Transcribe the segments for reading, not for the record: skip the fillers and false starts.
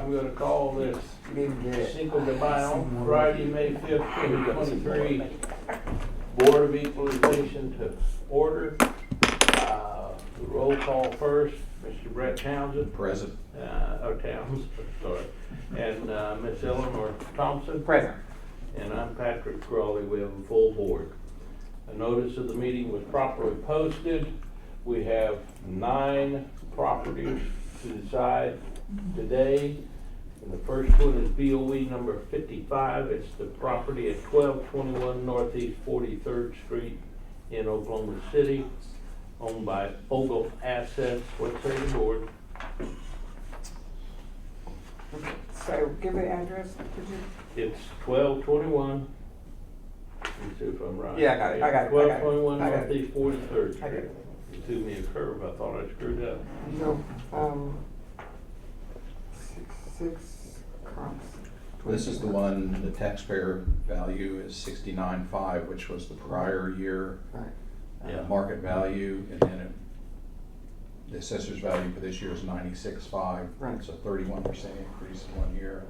I'm gonna call this Didn't get it. Cinco de Mayo, Friday, May 5th, 2023, Board of Equalization to order. The roll call first, Mr. Brett Townsend. Present. Townsend, sorry. And Miss Eleanor Thompson. Present. And I'm Patrick Crawley. We have a full board. A notice of the meeting was properly posted. We have 9 properties to decide today. And the first one is BOE number 55. It's the property at 1221 Northeast 43rd Street in Oklahoma City, owned by Ogle Assets. What say the board? So give the address, could you? It's 1221. Let me see if I'm right. Yeah, I got it. 1221 I got it. Northeast 43rd I got Street. it. You threw me a curve. I thought I screwed up. No, 6 comps. This is the one, the taxpayer value is 69.5, which was the prior year Right. Yeah. market value, and then the assessor's value for this year is 96.5. Right. It's a 31% increase in 1 year.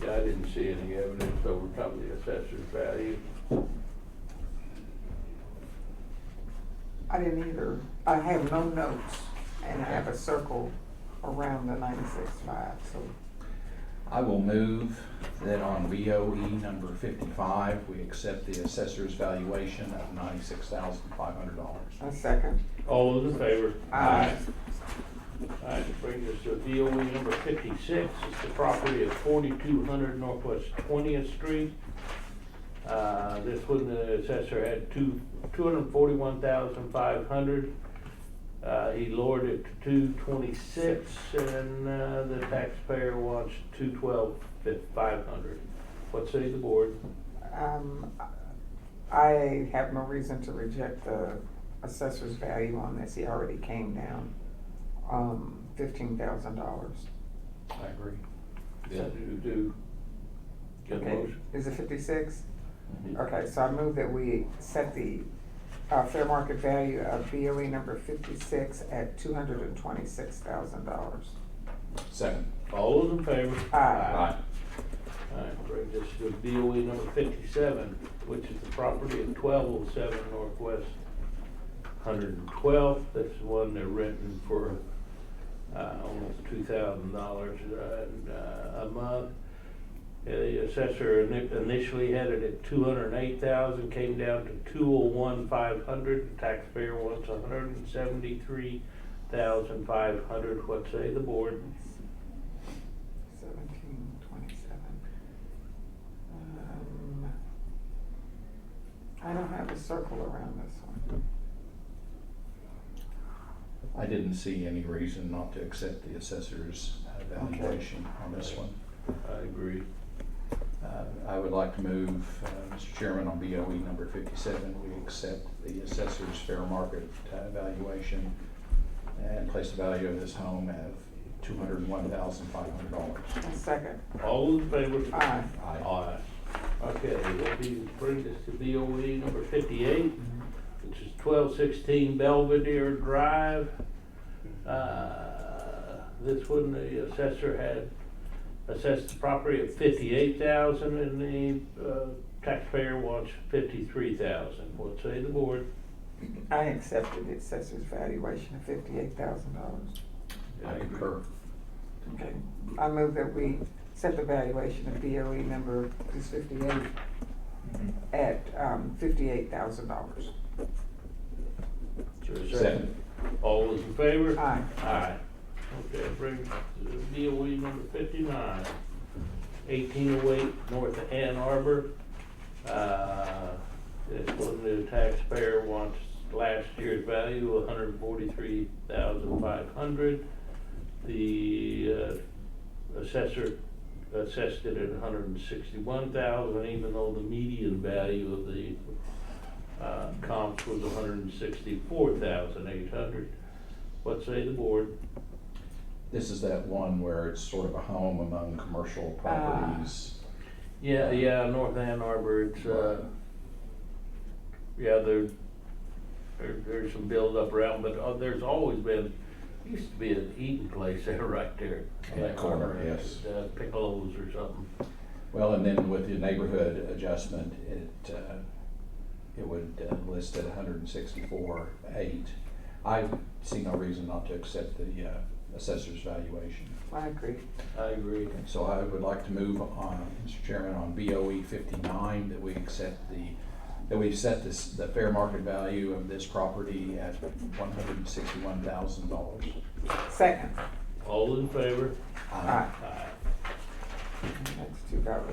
Yeah, I didn't see any evidence to overcome the assessor's value. I didn't either. I have no notes, and I have a circle around the 96.5, so. I will move that on BOE number 55, we accept the assessor's valuation of $96,500. A second. All those in favor? Aye. All right, that brings us to BOE number 56. It's the property of 4200 Northwest 20th Street. This one, the assessor had 241,500. He lowered it to 226, and the taxpayer wants 212,500. What say the board? I have no reason to reject the assessor's value on this. He already came down $15,000. I agree. So do get a Okay, motion? is it 56? Mhm. Okay, so I move that we set the fair market value of BOE number 56 at $226,000. Second. All those in favor? Aye. All right, brings us to BOE number 57, which is the property at 1207 Northwest 112th. This is one they're renting for almost $2,000 a month. The assessor initially had it at 208,000, came down to 201,500. The taxpayer wants 173,500. What say the board? 1727. I don't have a circle around this one. I didn't see any reason not to accept the assessor's valuation on this one. I agree. I would like to move, Mr. Chairman, on BOE number 57, we accept the assessor's fair market valuation and place the value of this home at $201,500. A second. All those in favor? Aye. Aye. Okay, that brings us to BOE number 58, which is 1216 Belvedere Drive. This one, the assessor had assessed the property at 58,000, and the taxpayer wants 53,000. What say the board? I accepted the assessor's valuation of $58,000. I concur. Okay, I move that we set the valuation of BOE number 58 at $58,000. Is there a Second. All those in favor? Aye. Aye. Okay, that brings us to BOE number 59, 1808 North Ann Arbor. This one, the taxpayer wants last year's value, 143,500. The assessor assessed it at 161,000, even though the median value of the comps was 164,800. What say the board? This is that one where it's sort of a home among commercial properties. Yeah, North Ann Arbor, it's, yeah, there's some buildup around, but there's always been, used to be an eating place there right there. In that corner, yes. Piccolo's or something. Well, and then with the neighborhood adjustment, it would list at 164.8. I see no reason not to accept the assessor's valuation. I agree. I agree. So I would like to move on, Mr. Chairman, on BOE 59, that we set the fair market value of this property at $161,000. Second. All in favor? Aye. Aye. That's $2.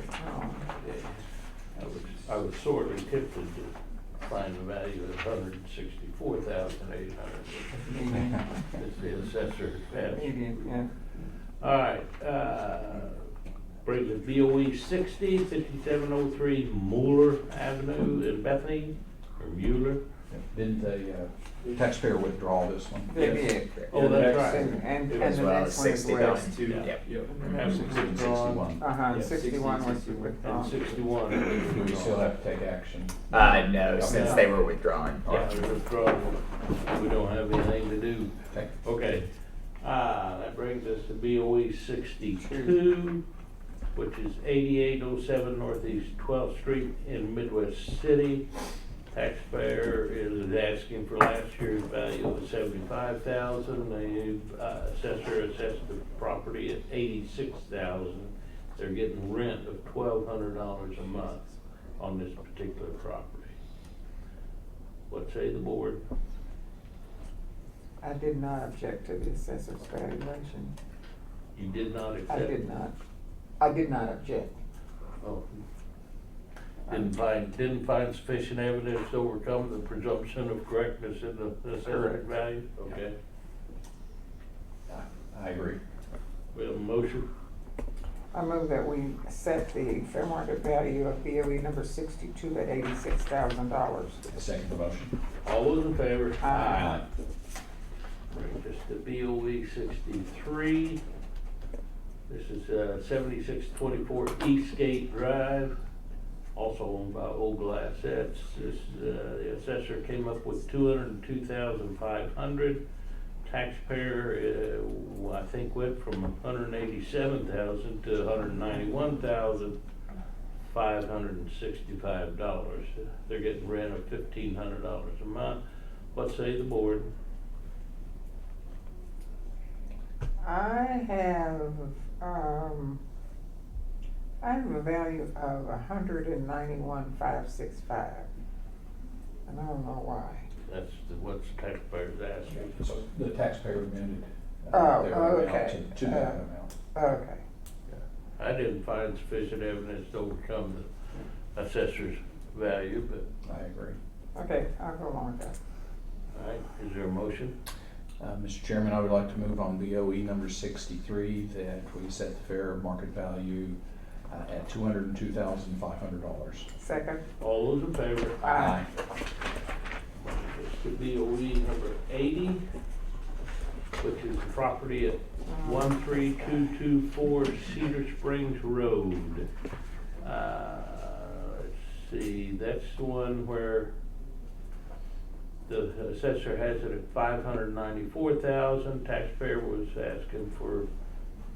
I was sorely tempted to find the value of $164,800. Median. It's the assessor's value. Median, yeah. All right, brings us BOE 60, 5703 Mueller Avenue in Bethany, or Mueller. Didn't the taxpayer withdraw this one? They did. Oh, that's right. And It the was next one is 60, where? that was two. Yeah. Yep. Have some 61. Uh-huh, Yeah, 61 was 60, you withdrawn. And 61. Do we still have to take action? No, since they were withdrawn. Yeah, they're withdrawn. We don't have anything to do. Okay. Okay, that brings us to BOE 62, which is 8807 Northeast 12th Street in Midwest City. Taxpayer is asking for last year's value of $75,000. The assessor assessed the property at $86,000. They're getting rent of $1,200 a month on this particular property. What say the board? I did not object to the assessor's valuation. You did not accept? I did not. I did not object. Oh. Didn't find sufficient evidence to overcome the presumption of correctness in the assessment value? Okay. I agree. We have a motion. I move that we set the fair market value of BOE number 62 at $86,000. I second the motion. All those in favor? Aye. Brings us to BOE 63. This is 7624 Eastgate Drive, also owned by Ogle Assets. This, the assessor came up with $202,500. Taxpayer, I think went from $187,000 to $191,565. They're getting rent of $1,500 a month. What say the board? I have a value of $191,565, and I don't know why. That's what the taxpayer's asking. So the taxpayer amended. Oh, their amount okay. To that amount. Okay. I didn't find sufficient evidence to overcome the assessor's value, but, I agree. Okay, I'll go along with that. all right, is there a motion? Mr. Chairman, I would like to move on BOE number 63, that we set the fair market value at $202,500. Second. All those in favor? Aye. This could be BOE number 80, which is the property at 13224 Cedar Springs Road. Let's see, that's the one where the assessor has it at $594,000. Taxpayer was asking for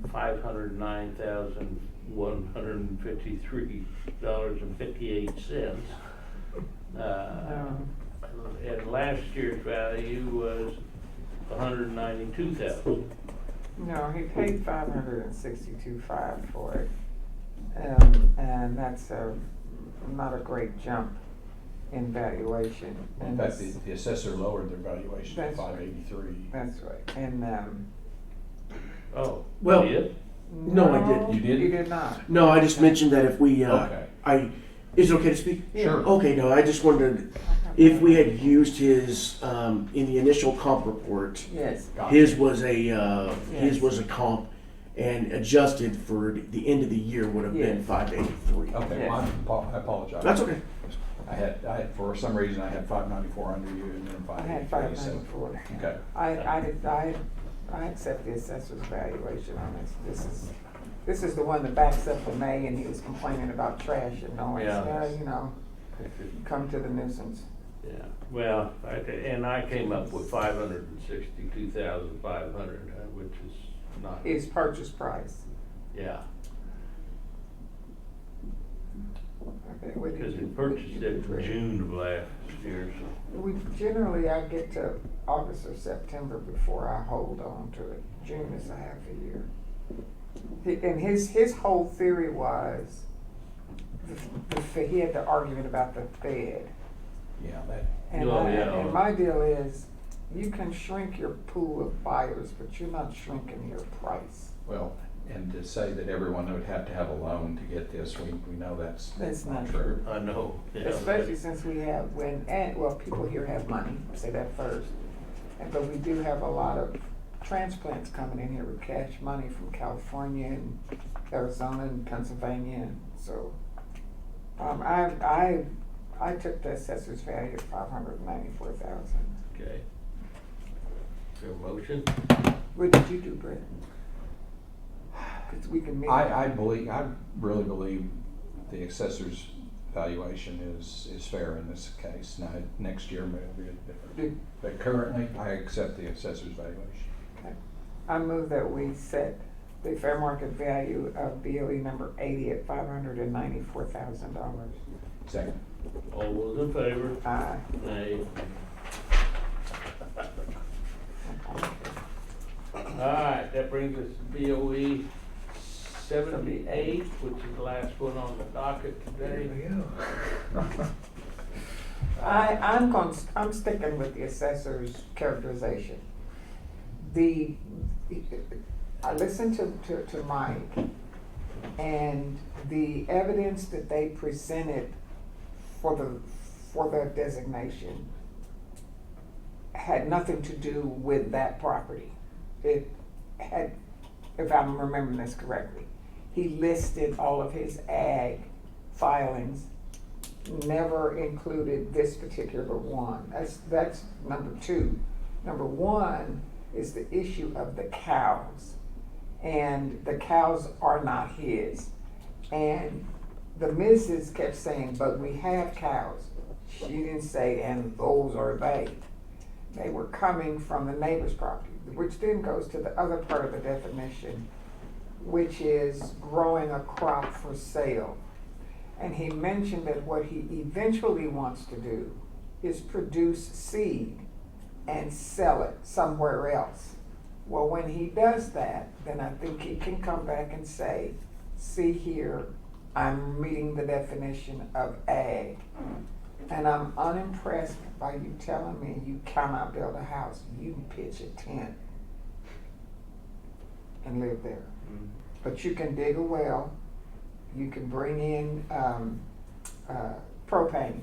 $509,153.58. And last year's value was $192,000. No, he paid $562,500 for it, and that's not a great jump in valuation. In And fact, it's- the assessor lowered their valuation to That's right. $583. That's right, and Oh, Well- yeah? No, I didn't. You didn't? You did not. No, I just mentioned that if we, Okay. is it okay to speak? Sure. Okay, no, I just wondered if we had used his, in the initial comp report, Yes. his was a, his Yes. was a comp and adjusted for the end of the year would have been Yes. 583. Okay, Yes. I apologize. That's okay. I had, for some reason, I had 594 under you and then I had 583. 594. Okay. I accept the assessor's valuation on this. This is the one that backs up to May, and he was complaining about trash and noise. Yeah. You know, come to the nuisance. Yeah, well, and I came up with 562,500, which is not, His purchase price. yeah, Okay, what did because we you- purchased what did it you in do? June of last year, so. We generally, I get to August or September before I hold on to it. June is a half a year. And his whole theory was, he had the argument about the Fed. Yeah, that, And Oh, yeah. and my deal is, you can shrink your pool of buyers, but you're not shrinking your price. well, and to say that everyone would have to have a loan to get this, we know that's That's not not true. I know, yeah. Especially since we have, well, people here have money, say that first. But we do have a lot of transplants coming in here with cash money from California and Arizona and Pennsylvania, and so. I took the assessor's value of $594,000. Okay. Is there a motion? What did you do, Brett? 'Cause we can meet. I really believe the assessor's valuation is fair in this case. Now, next year may be different. Did- But currently, I accept the assessor's valuation. Okay. I move that we set the fair market value of BOE number 80 at $594,000. Second. All those in favor? Aye. Nay. Alright, that brings us to BOE 78, which is the last one on the docket today. I'm sticking with the assessor's characterization. I listened to Mike, and the evidence that they presented for the designation had nothing to do with that property. It had, if I'm remembering this correctly, he listed all of his ag filings, never included this particular one. That's number two. Number one is the issue of the cows, and the cows are not his. And the missus kept saying, but we have cows. She didn't say, and those are they. They were coming from the neighbor's property, which then goes to the other part of the definition, which is growing a crop for sale. And he mentioned that what he eventually wants to do is produce seed and sell it somewhere else. Well, when he does that, then I think he can come back and say, see here, I'm meeting the definition of ag. And I'm unimpressed by you telling me you cannot build a house. You can pitch a tent and live there. But you can dig a well, you can bring in propane,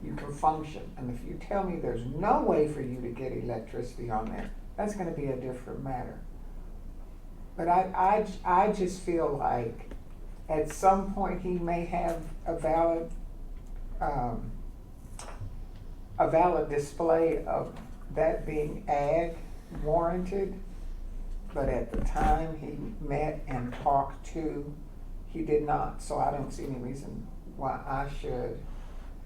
you can function. And if you tell me there's no way for you to get electricity on there, that's gonna be a different matter. But I just feel like at some point he may have a valid display of that being ag warranted, but at the time he met and talked to, he did not, so I don't see any reason why I should.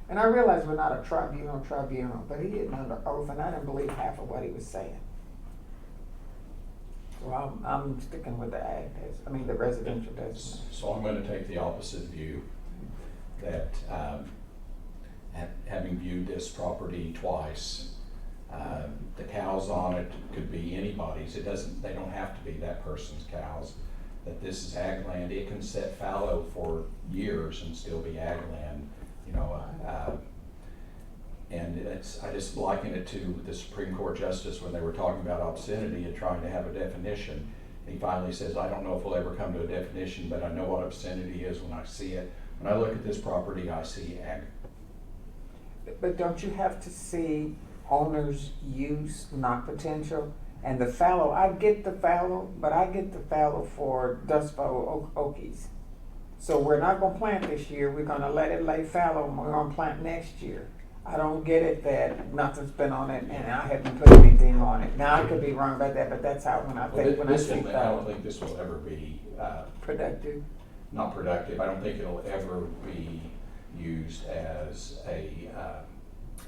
And I realize we're not a tribunal, but he didn't under oath, and I didn't believe half of what he was saying. So I'm sticking with the ag test, the residential test. So I'm going to take the opposite view, that having viewed this property twice, the cows on it could be anybody's. They don't have to be that person's cows. That this is ag land. It can sit fallow for years and still be ag land, and I just liken it to the Supreme Court justice when they were talking about obscenity and trying to have a definition. And he finally says, I don't know if we'll ever come to a definition, but I know what obscenity is when I see it. When I look at this property, I see ag. But don't you have to see owner's use, not potential? And the fallow, I get the fallow, but I get the fallow for Dust Bowl okies. So we're not gonna plant this year, we're gonna let it lay fallow, and we're gonna plant next year. I don't get it that nothing's been on it and I haven't put anything on it. Now, I could be wrong about that, but that's how when I think I don't fallow. think this will ever be Productive. not productive. I don't think it'll ever be used as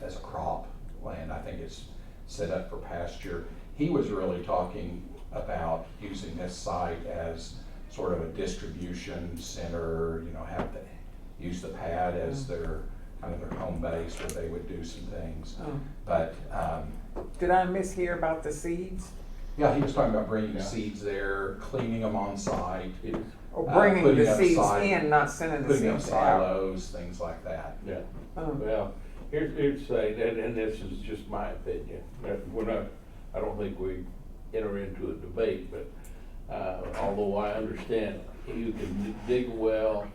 as a crop land. I think it's set up for pasture. He was really talking about using this site as sort of a distribution center, you know, have the, use the pad as their, kind of their home base where they would do some things. Oh. But, Did I mishear about the seeds? yeah, he was talking about bringing Yeah. seeds there, cleaning them on site, Or bringing putting the up seeds silo- in, not sending the putting up seeds out? silos, things like that. Yeah. Oh. Well, here's say that, and this is just my opinion, that we're not, I don't think we enter into a debate, but, although I understand you can dig a well,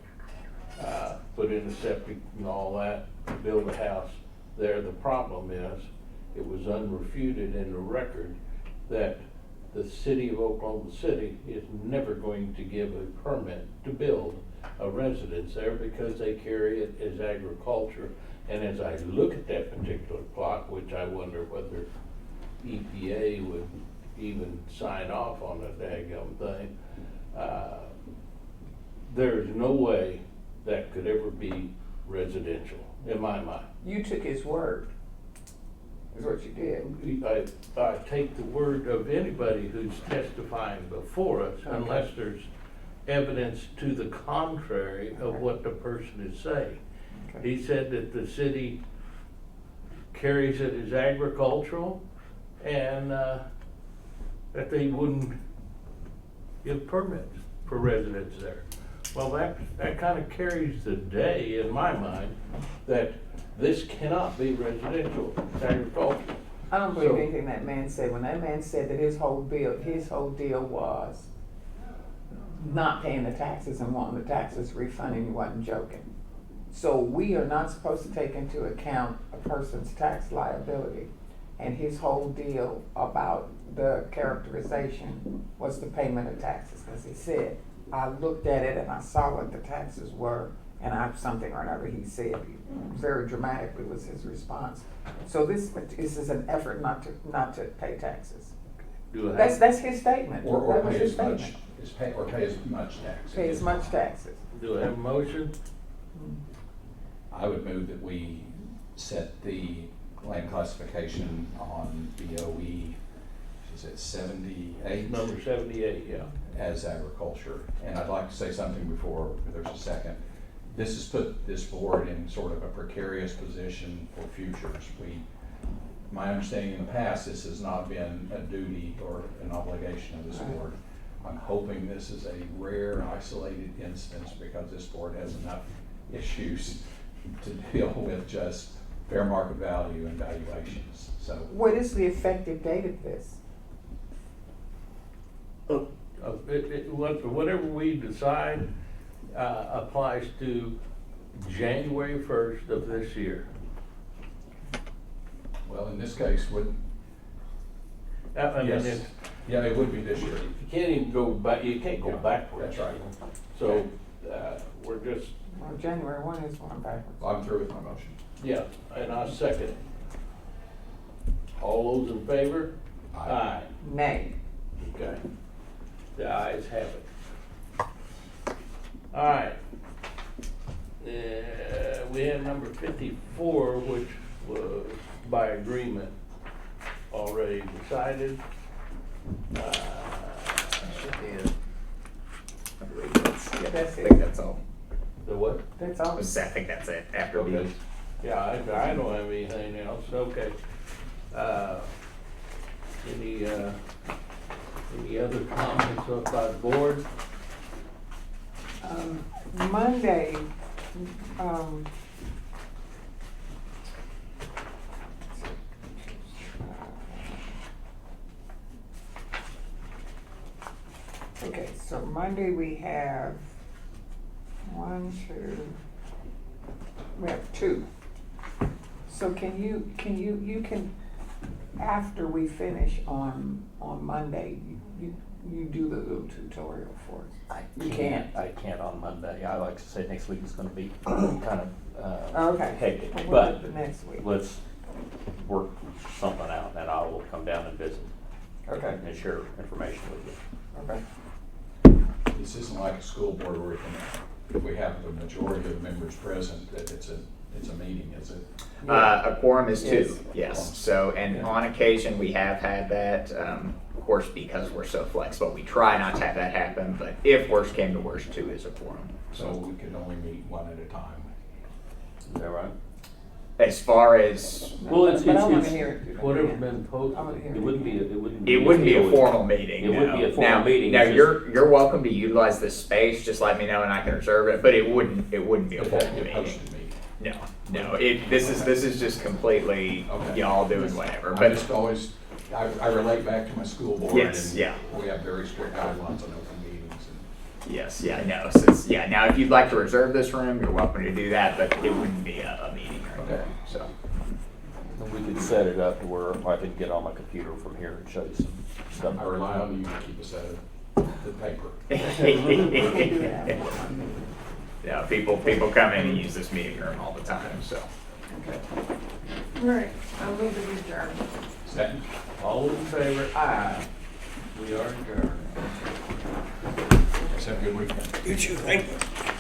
put in a septic and all that, build a house there, the problem is, it was unrefuted in the record that the city of Oklahoma City is never going to give a permit to build a residence there because they carry it as agriculture. And as I look at that particular plot, which I wonder whether EPA would even sign off on a daggum thing, there is no way that could ever be residential, in my mind. You took his word, is what you did. I take the word of anybody who's testifying before us Okay. unless there's evidence to the contrary of Okay. what the person is saying. Okay. He said that the city carries it as agricultural and that they wouldn't give permits for residents there. Well, that kind of carries the day in my mind that this cannot be residential, it's agricultural. I don't believe So- anything that man said. When that man said that his whole deal was not paying the taxes and wanting the taxes refunded, he wasn't joking. So we are not supposed to take into account a person's tax liability. And his whole deal about the characterization was the payment of taxes, because he said, I looked at it and I saw what the taxes were, and I, something or another he said, very dramatically was his response. So this is an effort not to pay taxes. Do I have, That's his statement. Or That was pay his as much, statement. or pay as much tax. Pay as much taxes. do I have a motion? I would move that we set the land classification on BOE, is it 78? Number 78, yeah. As agriculture. And I'd like to say something before there's a second. This has put this board in sort of a precarious position for futures. My understanding in the past, this has not been a duty or an obligation of this board. I'm hoping this is a rare, isolated instance because this board has enough issues to deal with just fair market value and valuations. So What is the effective date of this? Whatever we decide applies to January 1st of this year. well, in this case, would, I mean, yes, it's, yeah, it would be this year. you can't even go back, you can't go Yeah, backwards. that's right. So, we're just, Well, January 1 is one backwards. I'm through with my motion. yeah, and I second it. All those in favor? Aye. Nay. Okay. The ayes have it. All right. We have number 54, which was by agreement already decided. Should be it. I believe that's, yeah, I That's think it. that's all. The what? That's all. I think that's it, after Okay. B. Yeah, I don't have anything else, okay. Any other comments up by the board? Monday, okay, so Monday we have we have two. So you can, after we finish on Monday, you do the little tutorial for us. You can't. I can't on Monday. I like to say next week is gonna be kind of, Okay. hectic, Well, we'll but do the next week. let's work something out and I will come down and visit Okay, and share information with you. okay. This isn't like a school board where if we have the majority of members present, that it's it's a meeting, is it? A quorum is Yes. two, yes. So, and on occasion, we have had that, of course, because we're so flexible, we try not to have that happen, but if worst came to worst, two is a quorum. So we could only meet one at a time. Is that right? As far as, Well, it's, But I wanna it's, hear it. it's whatever's been I wanna posted, hear it it. wouldn't be, it wouldn't. it wouldn't be a would- formal meeting, It wouldn't be no. a formal Now- meeting, Now, it's you're welcome to utilize this space, just let me know and I can reserve it, but it wouldn't be a It had formal to be a meeting. posted meeting. No, this is just completely Okay. y'all doing whatever, I but just always, I relate back to my school board. Yes, and yeah. We have very strict guidelines on open meetings and. yes, yeah, no, since, yeah, now if you'd like to reserve this room, you're welcome to do that, but it wouldn't be a meeting or anything, Okay. so. And we could set it up to where I could get on my computer from here and show you some stuff. I rely on you to keep us out of the paper. Yeah, people come in and use this meeting room all the time, so. Okay. All right, I'll move to adjourn. Second. All in favor? Aye. We are adjourned. Let's have a good weekend. You too, thank you.